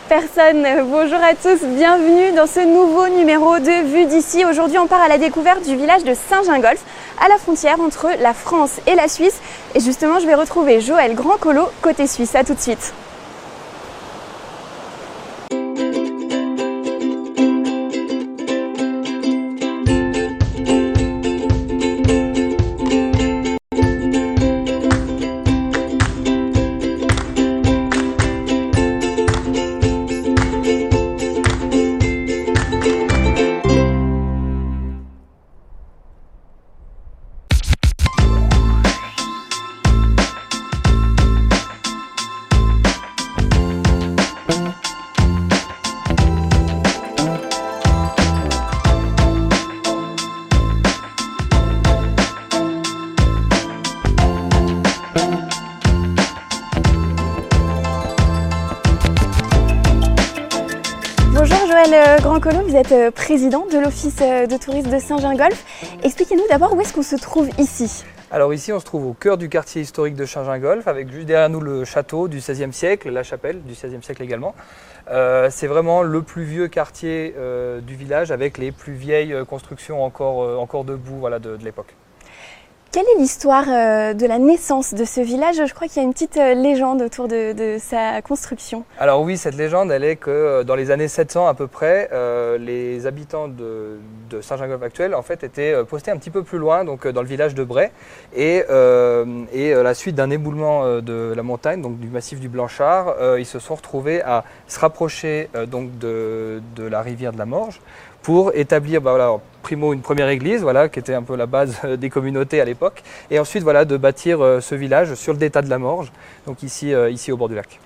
Personne. Bonjour à tous, bienvenue dans ce nouveau numéro de Vue d'ici. Aujourd'hui, on part à la découverte du village de Saint-Gingolph, à la frontière entre la France et la Suisse. Et justement, je vais retrouver Joël Grandcolo, côté suisse. À tout de suite. Bonjour Joël Grandcolo, vous êtes président de l'Office de tourisme de Saint-Gingolph. Expliquez-nous d'abord où est-ce qu'on se trouve ici. Alors ici on se trouve au cœur du quartier historique de Saint-Gingolph, avec juste derrière nous le château du XVIe siècle, la chapelle du XVIe siècle également. C'est vraiment le plus vieux quartier du village avec les plus vieilles constructions encore debout de l'époque. Quelle est l'histoire de la naissance de ce village? Je crois qu'il y a une petite légende autour de sa construction. Alors oui, cette légende, elle est que dans les années 700 à peu près, les habitants de Saint-Gingolph actuel en fait étaient postés un petit peu plus loin, donc dans le village de Bray, et la suite d'un éboulement de la montagne, donc du massif du Blanchard, ils se sont retrouvés à se rapprocher donc de la rivière de la Morge pour établir primo une première église, qui était un peu la base des communautés à l'époque, et ensuite de bâtir ce village sur le détat de la Morge, donc ici au bord du lac.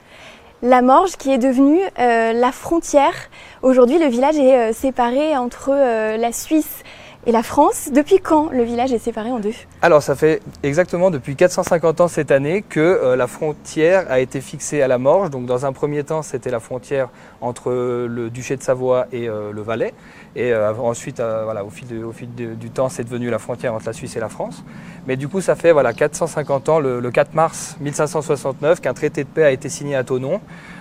La Morge qui est devenue la frontière. Aujourd'hui, le village est séparé entre la Suisse et la France. Depuis quand le village est séparé en deux? Alors ça fait exactement depuis 450 ans cette année que la frontière a été fixée à la Morge. Donc dans un premier temps, c'était la frontière entre le duché de Savoie et le Valais. Et ensuite, au fil du temps, c'est devenu la frontière entre la Suisse et la France. Mais du coup, ça fait 450 ans, le 4 mars 1569, qu'un traité de paix a été signé à Thonon,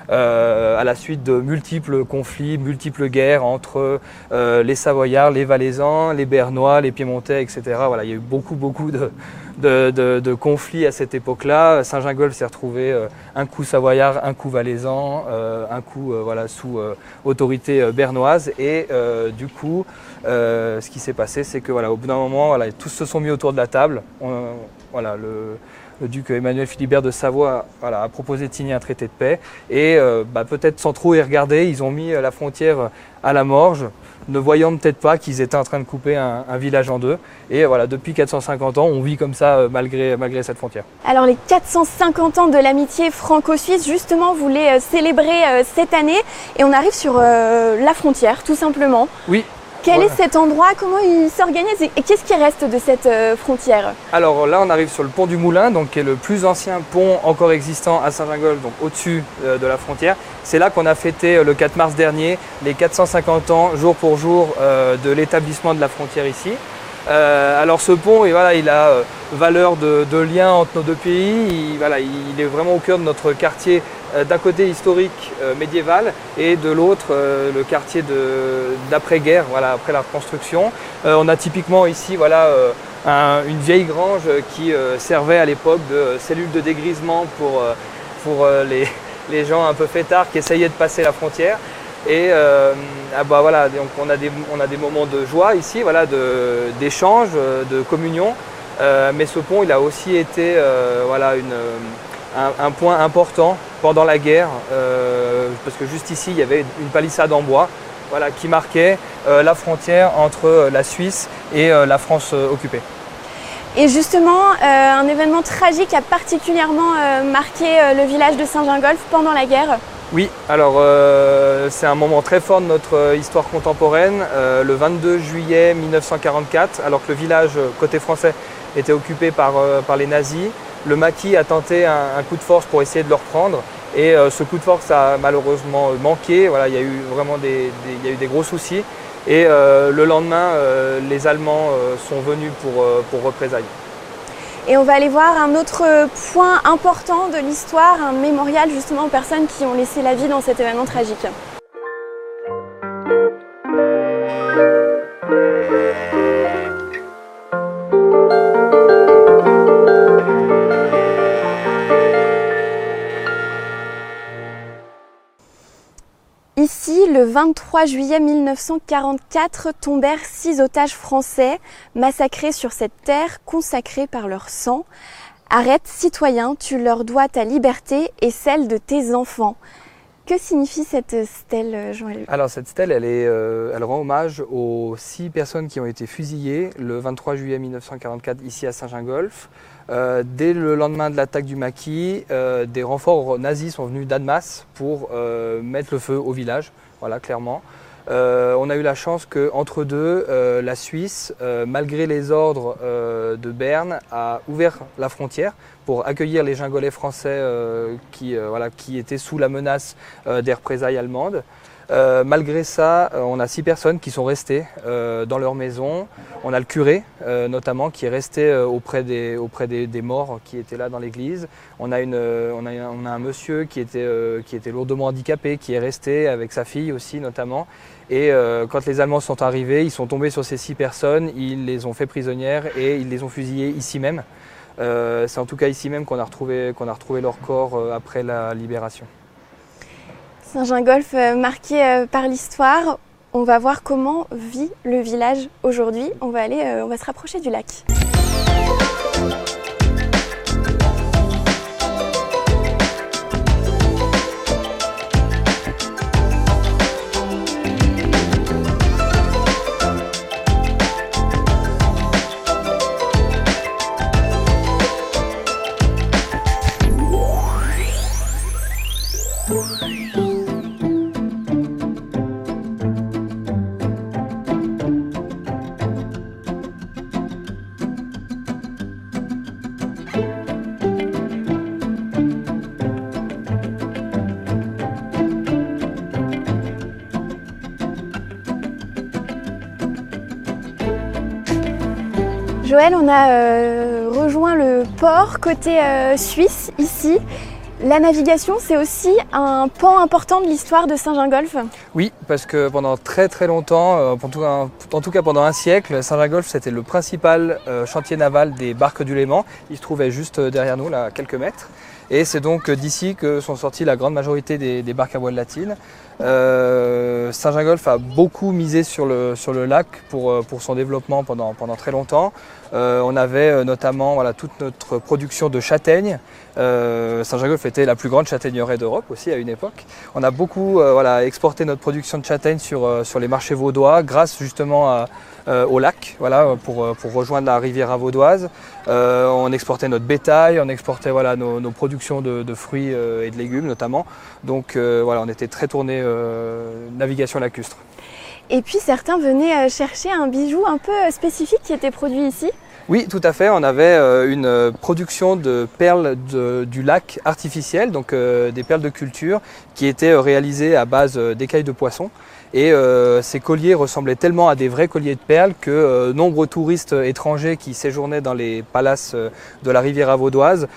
à la suite de multiples conflits, multiples guerres entre les Savoyards, les Valaisans, les Bernois, les Piémontais, etc. Il y a eu beaucoup de conflits à cette époque-là. Saint-Gingolph s'est retrouvé un coup savoyard, un coup valaisan, un coup sous autorité bernoise. Et du coup, ce qui s'est passé, c'est que au bout d'un moment, tous se sont mis autour de la table. Le duc Emmanuel Philibert de Savoie a proposé de signer un traité de paix. Et peut-être sans trop y regarder, ils ont mis la frontière à la Morge, ne voyant peut-être pas qu'ils étaient en train de couper un village en deux. Et depuis 450 ans, on vit comme ça malgré cette frontière. Alors les 450 ans de l'amitié franco-suisse, justement, vous les célébrez cette année. Et on arrive sur la frontière, tout simplement. Oui. Quel est cet endroit? Comment il s'organise? Et qu'est-ce qui reste de cette frontière? Alors là, on arrive sur le pont du Moulin, donc, qui est le plus ancien pont encore existant à Saint-Gingolph, donc au-dessus de la frontière. C'est là qu'on a fêté le 4 mars dernier les 450 ans, jour pour jour, de l'établissement de la frontière ici. Alors ce pont, il a valeur de lien entre nos deux pays. Il est vraiment au cœur de notre quartier, d'un côté historique médiéval et de l'autre le quartier d'après-guerre, après la reconstruction. On a typiquement ici une vieille grange qui servait à l'époque de cellule de dégrisement pour les gens un peu fêtards qui essayaient de passer la frontière. Et donc on a des moments de joie ici, d'échange, de communion. Mais ce pont, il a aussi été un point important pendant la guerre, parce que juste ici, il y avait une palissade en bois qui marquait la frontière entre la Suisse et la France occupée. Et justement, un événement tragique a particulièrement marqué le village de Saint-Gingolph pendant la guerre. Oui, alors c'est un moment très fort de notre histoire contemporaine. Le 22 juillet 1944, alors que le village côté français était occupé par les nazis, le maquis a tenté un coup de force pour essayer de le reprendre. Et ce coup de force a malheureusement manqué. Il y a eu vraiment des gros soucis. Et le lendemain, les Allemands sont venus pour représailles. Et on va aller voir un autre point important de l'histoire, un mémorial justement aux personnes qui ont laissé la vie dans cet événement tragique. Ici, le 23 juillet 1944, tombèrent 6 otages français massacrés sur cette terre consacrée par leur sang. Arrête, citoyen, tu leur dois ta liberté et celle de tes enfants. Que signifie cette stèle, Joël? Alors cette stèle, elle rend hommage aux 6 personnes qui ont été fusillées le 23 juillet 1944 ici à Saint-Gingolph. Dès le lendemain de l'attaque du maquis, des renforts nazis sont venus d'Annemasse pour mettre le feu au village, voilà, clairement. On a eu la chance qu'entre deux, la Suisse, malgré les ordres de Berne, a ouvert la frontière pour accueillir les Gingolais français qui étaient sous la menace des représailles allemandes. Malgré ça, on a 6 personnes qui sont restées dans leur maison. On a le curé notamment qui est resté auprès des morts qui étaient là dans l'église. On a un monsieur qui était lourdement handicapé, qui est resté avec sa fille aussi notamment. Et quand les Allemands sont arrivés, ils sont tombés sur ces 6 personnes, ils les ont fait prisonnières et ils les ont fusillées ici même. C'est en tout cas ici même qu'on a retrouvé leur corps après la libération. Saint-Gingolph marqué par l'histoire. On va voir comment vit le village aujourd'hui. On va se rapprocher du lac. Joël, on a rejoint le port côté suisse ici. La navigation, c'est aussi un pan important de l'histoire de Saint-Gingolph. Oui, parce que pendant très très longtemps, en tout cas pendant un siècle, Saint-Gingolph c'était le principal chantier naval des barques du Léman. Il se trouvait juste derrière nous, là, à quelques mètres. Et c'est donc d'ici que sont sorties la grande majorité des barques à voile latine. Saint-Gingolph a beaucoup misé sur le lac pour son développement pendant très longtemps. On avait notamment toute notre production de châtaignes. Saint-Gingolph était la plus grande châtaigneraie d'Europe aussi à une époque. On a beaucoup exporté notre production de châtaignes sur les marchés vaudois grâce justement au lac, pour rejoindre la Riviera vaudoise. On exportait notre bétail, on exportait nos productions de fruits et de légumes notamment. Donc on était très tourné navigation lacustre. Et puis certains venaient chercher un bijou un peu spécifique qui était produit ici. Oui, tout à fait. On avait une production de perles du lac artificielles, donc des perles de culture qui étaient réalisées à base d'écailles de poisson. Et ces colliers ressemblaient tellement à des vrais colliers de perles que nombreux touristes étrangers qui séjournaient dans les palaces de la Riviera vaudoise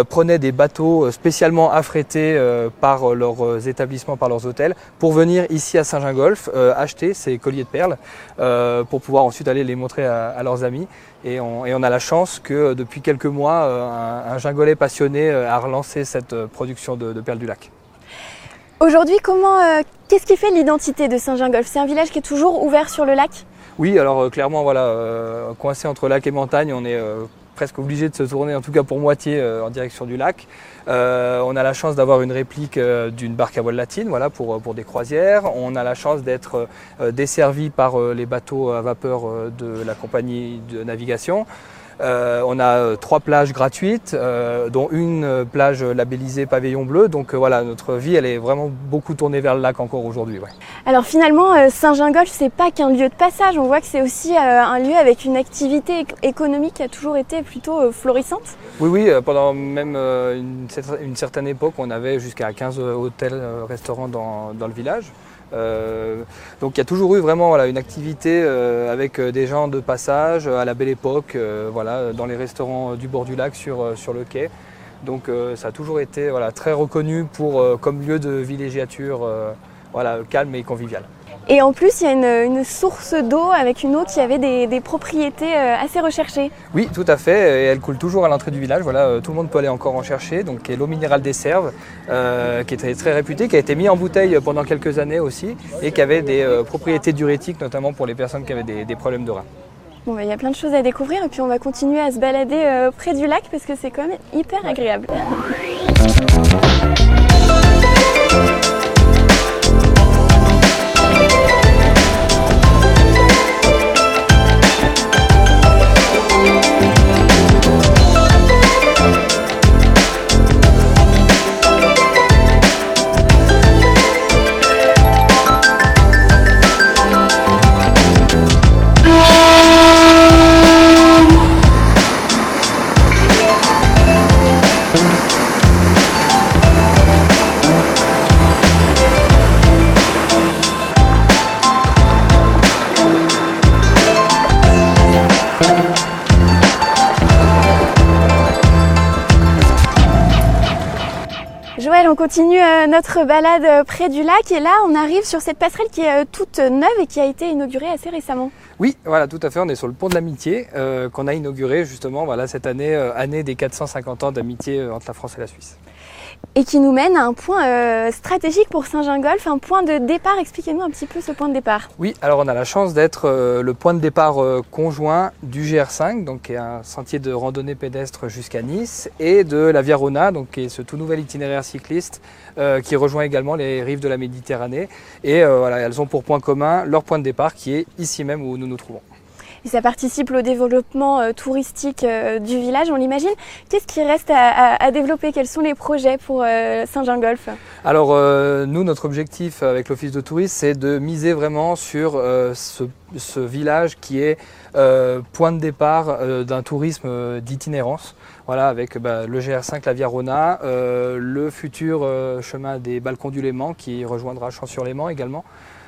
prenaient des bateaux spécialement affrétés par leurs établissements, par leurs hôtels, pour venir ici à Saint-Gingolph acheter ces colliers de perles pour pouvoir ensuite aller les montrer à leurs amis. Et on a la chance que depuis quelques mois, un Gingolais passionné a relancé cette production de perles du lac. Aujourd'hui, qu'est-ce qui fait l'identité de Saint-Gingolph? C'est un village qui est toujours ouvert sur le lac? Oui, alors clairement, coincé entre lac et montagne, on est presque obligé de se tourner, en tout cas pour moitié, en direction du lac. On a la chance d'avoir une réplique d'une barque à voile latine, pour des croisières. On a la chance d'être desservi par les bateaux à vapeur de la compagnie de navigation. On a 3 plages gratuites, dont une plage labellisée pavillon bleu. Donc notre vie, elle est vraiment beaucoup tournée vers le lac encore aujourd'hui. Ouais. Alors finalement, Saint-Gingolph, c'est pas qu'un lieu de passage. On voit que c'est aussi un lieu avec une activité économique qui a toujours été plutôt florissante. Oui, pendant même une certaine époque, on avait jusqu'à 15 hôtels, restaurants dans le village. Donc il y a toujours eu vraiment voilà, une activité avec des gens de passage à la Belle Époque, voilà, dans les restaurants du bord du lac sur le quai. Donc ça a toujours été voilà, très reconnu comme lieu de villégiature voilà, calme et convivial. Et en plus, il y a une source d'eau avec une eau qui avait des propriétés assez recherchées. Oui, tout à fait. Et elle coule toujours à l'entrée du village. Voilà, tout le monde peut aller encore en chercher. Donc, c'est l'eau minérale des Serves, qui est très réputée, qui a été mise en bouteille pendant quelques années aussi, et qui avait des propriétés diurétiques, notamment pour les personnes qui avaient des problèmes de reins. Bon, il y a plein de choses à découvrir, et puis on va continuer à se balader près du lac parce que c'est quand même hyper agréable. Joël, on continue notre balade près du lac et là on arrive sur cette passerelle qui est toute neuve et qui a été inaugurée assez récemment. Oui, voilà, tout à fait, on est sur le pont de l'Amitié qu'on a inauguré justement voilà, cette année, année des 450 ans d'amitié entre la France et la Suisse. Et qui nous mène à un point stratégique pour Saint-Gingolph, un point de départ. Expliquez-nous un petit peu ce point de départ. Oui, alors on a la chance d'être le point de départ conjoint du GR5, donc qui est un sentier de randonnée pédestre jusqu'à Nice, et de la Via Rona, donc qui est ce tout nouvel itinéraire cycliste qui rejoint également les rives de la Méditerranée. Et voilà, elles ont pour point commun leur point de départ qui est ici même où nous nous trouvons. Et ça participe au développement touristique du village, on l'imagine. Qu'est-ce qui reste à développer? Quels sont les projets pour Saint-Gingolph? Alors nous, notre objectif avec l'Office de tourisme, c'est de miser vraiment sur ce village qui est point de départ d'un tourisme d'itinérance. Voilà, avec le GR5, la Via Rona, le futur chemin des Balcons du Léman qui rejoindra Champs-sur-Léman également.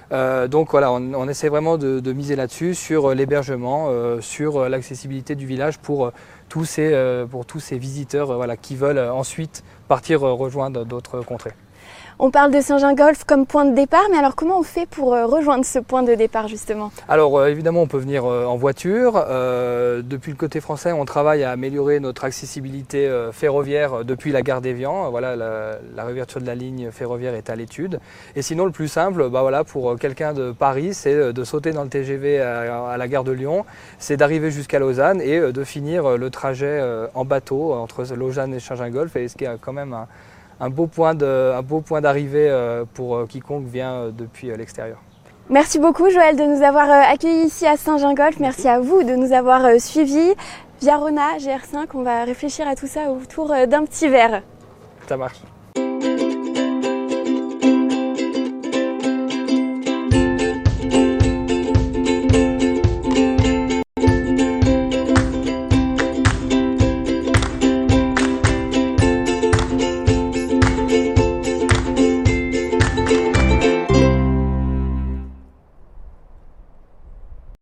Donc voilà, on essaie vraiment de miser là-dessus, sur l'hébergement, sur l'accessibilité du village pour tous ces visiteurs voilà, qui veulent ensuite partir rejoindre d'autres contrées. On parle de Saint-Gingolph comme point de départ, mais alors comment on fait pour rejoindre ce point de départ justement? Alors évidemment on peut venir en voiture. Depuis le côté français on travaille à améliorer notre accessibilité ferroviaire depuis la gare d'Évian. Voilà, la réouverture de la ligne ferroviaire est à l'étude. Et sinon le plus simple voilà, pour quelqu'un de Paris, c'est de sauter dans le TGV à la gare de Lyon, c'est d'arriver jusqu'à Lausanne et de finir le trajet en bateau entre Lausanne et Saint-Gingolph, et ce qui est quand même un beau point d'arrivée pour quiconque vient depuis l'extérieur. Merci beaucoup Joël de nous avoir accueillis ici à Saint-Gingolph. Merci à vous de nous avoir suivis. Via Rona, GR5, on va réfléchir à tout ça autour d'un petit verre. Ça marche.